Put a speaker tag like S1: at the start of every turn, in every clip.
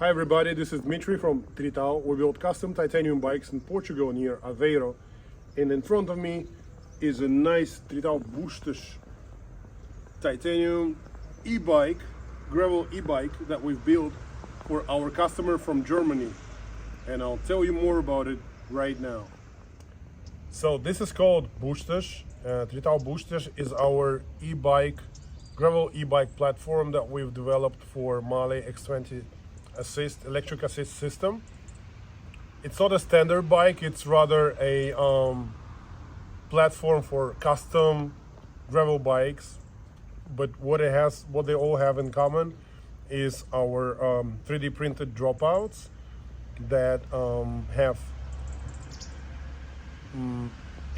S1: Hi everybody, this is Dmitry from Tritão. We build custom titanium bikes in Portugal near Aveiro. And in front of me is a nice Tritão Bustos titanium e-bike, gravel e-bike that we've built for our customer from Germany. And I'll tell you more about it right now. So this is called Bustos. Tritão Bustos is our e-bike, gravel e-bike platform that we've developed for Mahle X20 electric assist system. It's not a standard bike, it's rather a platform for custom gravel bikes. But what they all have in common is our 3D printed dropouts that have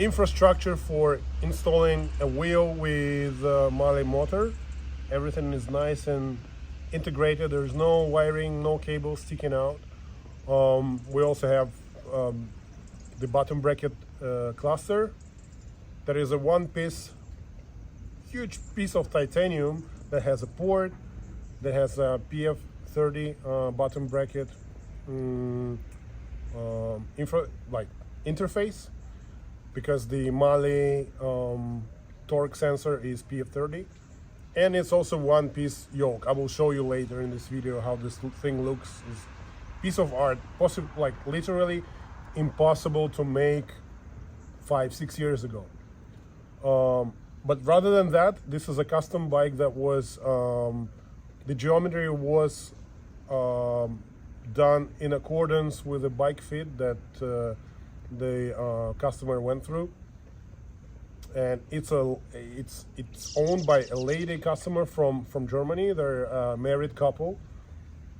S1: infrastructure for installing a wheel with a Mahle motor. Everything is nice and integrated. There's no wiring, no cables sticking out. We also have the bottom bracket cluster. There is a huge piece of titanium that has a port, that has a PF30 bottom bracket interface, because the Mahle torque sensor is PF30. And it's also one piece yoke. I will show you later in this video how this thing looks. It's a piece of art, literally impossible to make 5-6 years ago. But rather than that, this is a custom bike that was, the geometry was done in accordance with the bike fit that the customer went through. And it's owned by a lady customer from Germany. They're a married couple.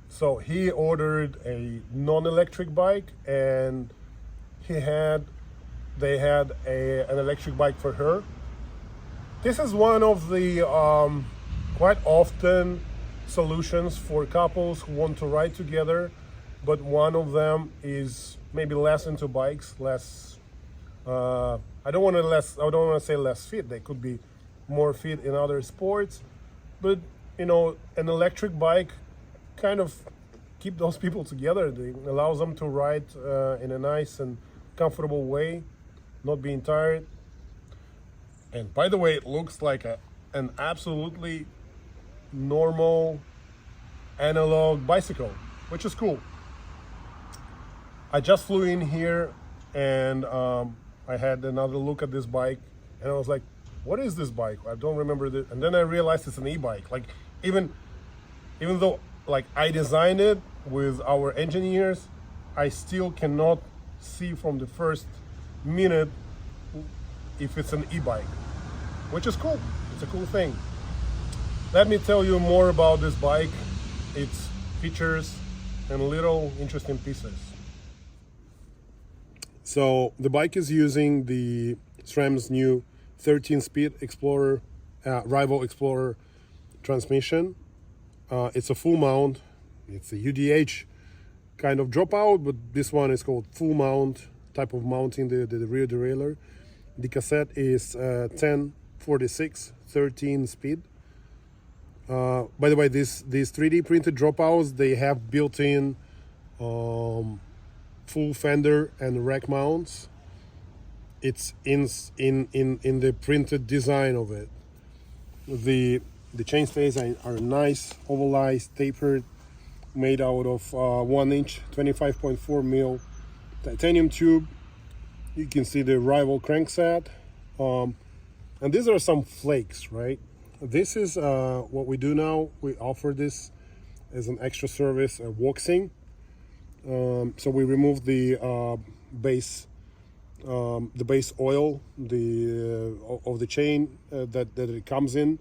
S1: So he ordered a non-electric bike, and they had an electric bike for her. This is one of the quite often solutions for couples who want to ride together, but one of them is maybe less into bikes, I don't want to say less fit. They could be more fit in other sports, but you know, an electric bike kind of keep those people together. It allows them to ride in a nice and comfortable way, not being tired. And by the way, it looks like an absolutely normal analog bicycle, which is cool. I just flew in here and I had another look at this bike, and I was like, what is this bike? I don't remember this. And then I realized it's an e-bike. Like, even though like I designed it with our engineers, I still cannot see from the first minute if it's an e-bike, which is cool. It's a cool thing. Let me tell you more about this bike, its features and little interesting pieces. So the bike is using the SRAM's new 13-speed Explorer, Rival XPLR transmission. It's a full mount. It's a UDH kind of dropout, but this one is called full mount type of mounting the rear derailleur. The cassette is 1046, 13 speed. By the way, these 3D printed dropouts, they have built-in full fender and rack mounts. It's in the printed design of it. The chainstays are nice, ovalized, tapered, made out of 1-inch 25.4 mil titanium tube. You can see the Rival crankset, and these are some flakes, right? This is what we do now. We offer this as an extra service, waxing. So we remove the base oil of the chain that it comes in,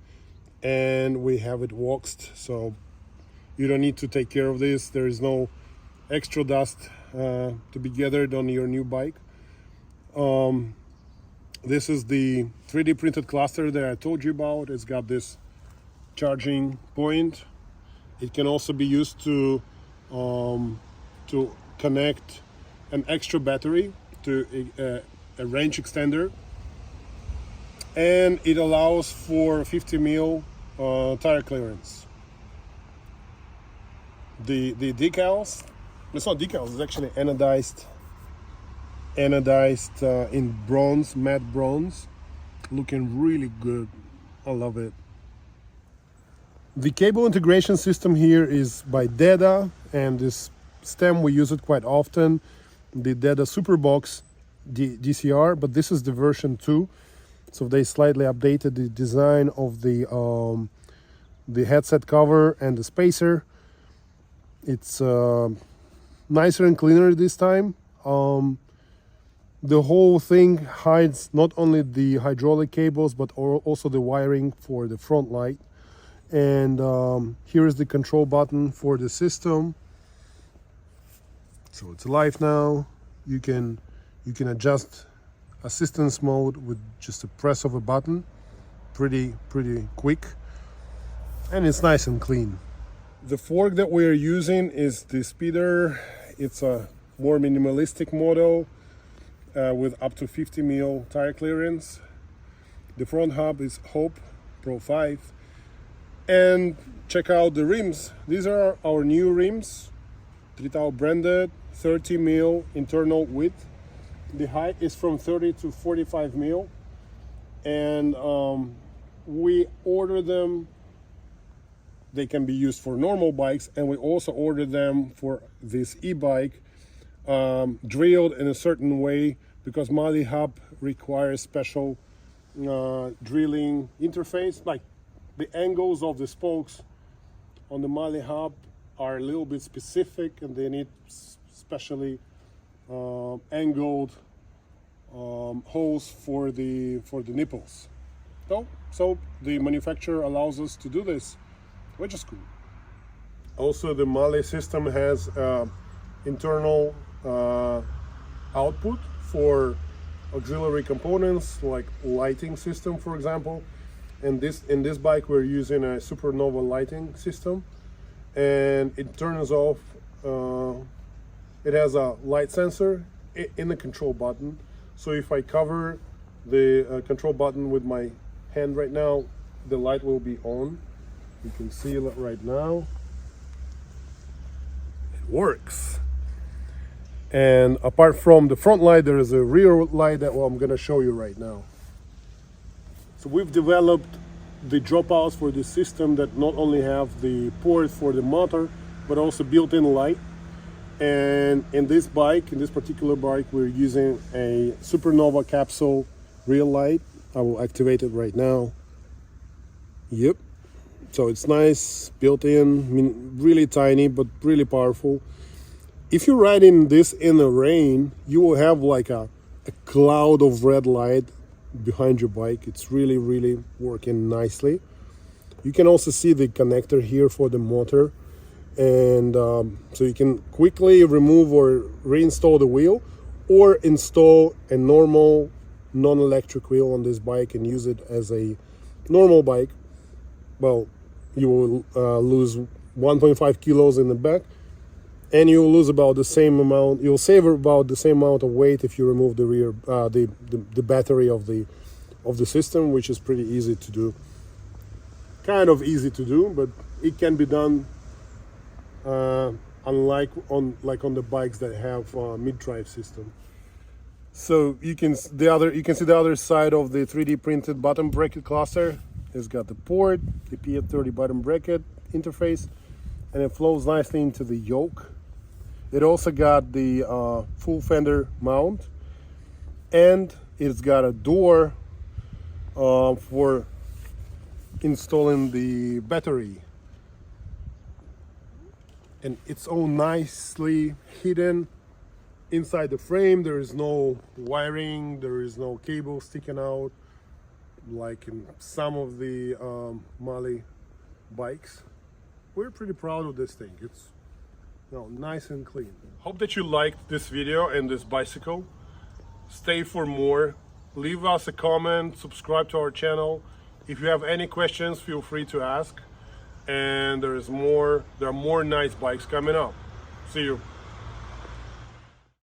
S1: and we have it waxed. So you don't need to take care of this. There is no extra dust to be gathered on your new bike. This is the 3D printed cluster that I told you about. It's got this charging point. It can also be used to connect an extra battery to a range extender, and it allows for 50 mil tire clearance. the decals. It's not decals, it's actually anodized in bronze, matte bronze, looking really good. I love it. The cable integration system here is by Deda, and this stem we use it quite often, the Deda Superbox DCR, but this is the version 2, so they slightly updated the design of the headset cover and the spacer. It's nicer and cleaner this time. The whole thing hides not only the hydraulic cables but also the wiring for the front light. And here is the control button for the system. So it's live now. You can adjust assistance mode with just a press of a button. Pretty quick, and it's nice and clean. The fork that we are using is the Speeder. It's a more minimalistic model with up to 50 mil tire clearance. The front hub is Hope Pro 5. And check out the rims. These are our new rims, Tritão branded, 30 mil internal width. The height is from 30 to 45 mil. And we order them. They can be used for normal bikes, and we also order them for this e-bike drilled in a certain way, because Mahle hub requires special drilling interface. Like the angles of the spokes on the Mahle hub are a little bit specific, and they need specially angled holes for the nipples. So the manufacturer allows us to do this, which is cool. Also, the Mahle system has internal output for auxiliary components like lighting system, for example. And in this bike we're using a Supernova lighting system, and it turns off. It has a light sensor in the control button. So if I cover the control button with my hand right now, the light will be on. You can see it right now. It works. And apart from the front light, there is a rear light that I'm going to show you right now. So we've developed the dropouts for the system that not only have the port for the motor, but also built-in light. And in this particular bike, we're using a Supernova capsule rear light. I will activate it right now. Yep. So it's nice, built in, I mean, really tiny, but really powerful. If you're riding this in the rain, you will have like a cloud of red light behind your bike. It's really working nicely. You can also see the connector here for the motor. And so you can quickly remove or reinstall the wheel, or install a normal non-electric wheel on this bike and use it as a normal bike. Well, you will lose 1.5 kilos in the back, and you'll lose about the same amount. You'll save about the same amount of weight if you remove the rear, the battery of the system, which is pretty easy to do. Kind of easy to do, but it can be done. Unlike on the bikes that have mid-drive system. So you can see the other side of the 3D printed bottom bracket cluster. It's got the port, the PF30 bottom bracket interface, and it flows nicely into the yoke. It also got the full fender mount, and it's got a door for installing the battery. And it's all nicely hidden inside the frame. There is no wiring, there is no cable sticking out like in some of the Mahle bikes. We're pretty proud of this thing. It's nice and clean. Hope that you liked this video and this bicycle. Stay for more. Leave us a comment, subscribe to our channel. If you have any questions, feel free to ask. And there are more nice bikes coming up. See you.